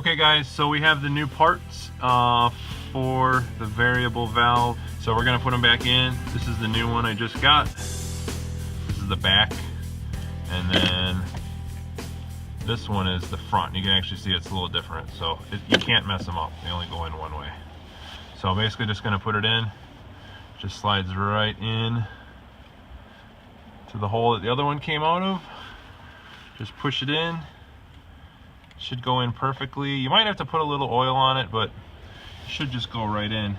Okay guys, so we have the new parts for the variable valve. So we're gonna put them back in. This is the new one I just got. This is the back. And then this one is the front. You can actually see it's a little different. So you can't mess them up. They only go in one way. So I'm basically just gonna put it in. Just slides right in to the hole that the other one came out of. Just push it in. Should go in perfectly. You might have to put a little oil on it, but it should just go right in.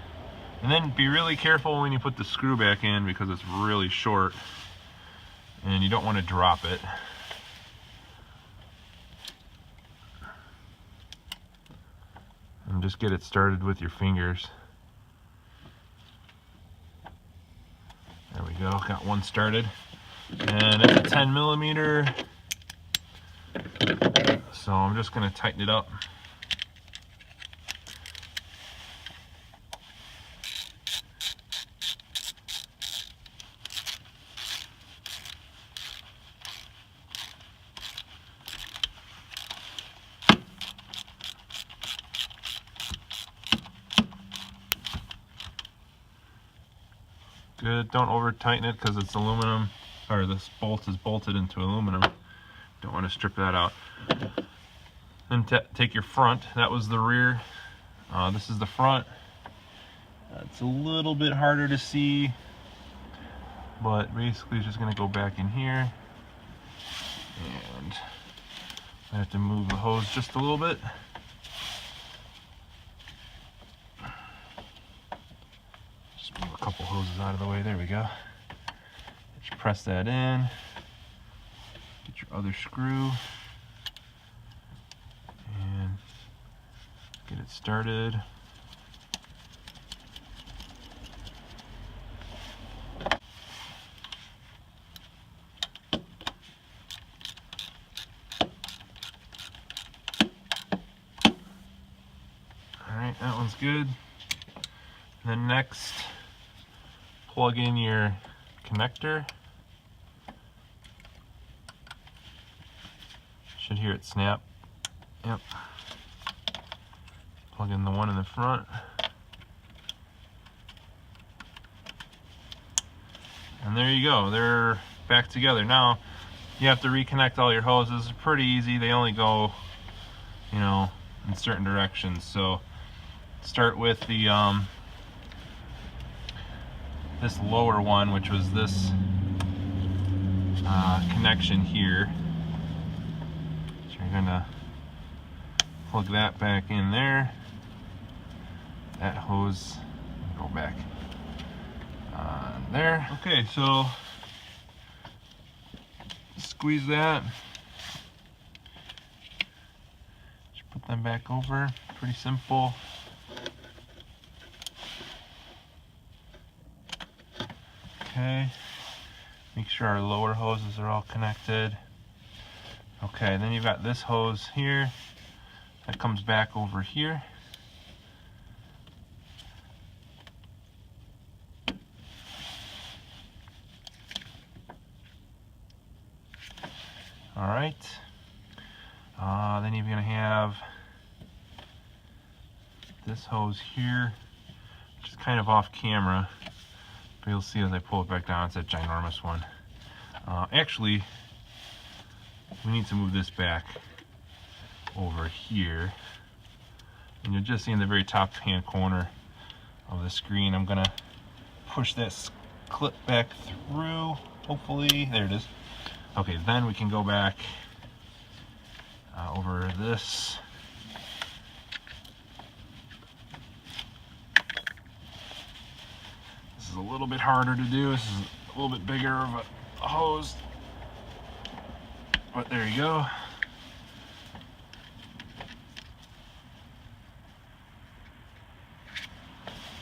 And then be really careful when you put the screw back in because it's really short and you don't want to drop it. And just get it started with your fingers. There we go, got one started. And it's a 10 millimeter. So I'm just going to tighten it up. Good, don't over tighten it because it's aluminum, or this bolt is bolted into aluminum. Don't want to strip that out. Then take your front. That was the rear. This is the front. It's a little bit harder to see, but basically it's just going to go back in here. And I have to move the hose just a little bit. Just move a couple hoses out of the way. There we go. Just press that in. Get your other screw. And get it started. Alright, that one's good. And then next, plug in your connector. Should hear it snap. Yep. Plug in the one in the front. And there you go. They're back together. Now, you have to reconnect all your hoses. It's pretty easy. They only go, you know, in certain directions. So, start with the this lower one, which was this connection here. So you're gonna plug that back in there. That hose, go back on there. Okay, so squeeze that. Just put them back over. Pretty simple. Okay. Make sure our lower hoses are all connected. Okay, then you've got this hose here that comes back over here. All right. Then you're gonna have this hose here, which is kind of off camera, but you'll see as I pull it back down, it's that ginormous one. Actually, we need to move this back over here. And you'll just see in the very top hand corner of the screen, I'm gonna push this clip back through, hopefully. There it is. Okay, then we can go back over this. This is a little bit harder to do. This is a little bit bigger of a hose, but there you go.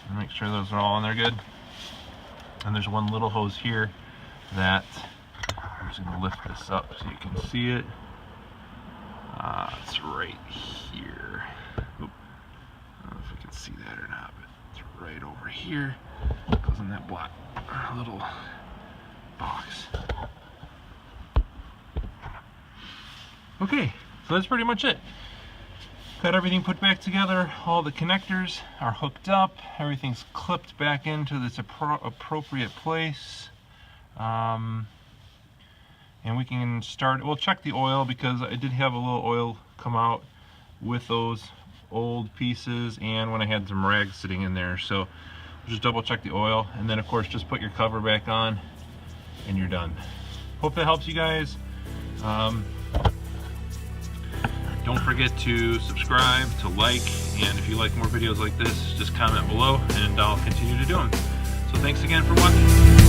And make sure those are all in there good. And there's one little hose here that I'm just going to lift this up so you can see it. It's right here. Oop. I don't know if you can see that or not, but it's right over here. It goes in that black little box. Okay, so that's pretty much it. Got everything put back together. All the connectors are hooked up. Everything's clipped back into this appropriate place. And we can start. We'll check the oil because I did have a little oil come out with those old pieces and when I had some rags sitting in there. So just double check the oil, and then of course just put your cover back on and you're done. Hope that helps you guys. Don't forget to subscribe, to like, and if you like more videos like this, just comment below and I'll continue to do them. So thanks again for watching.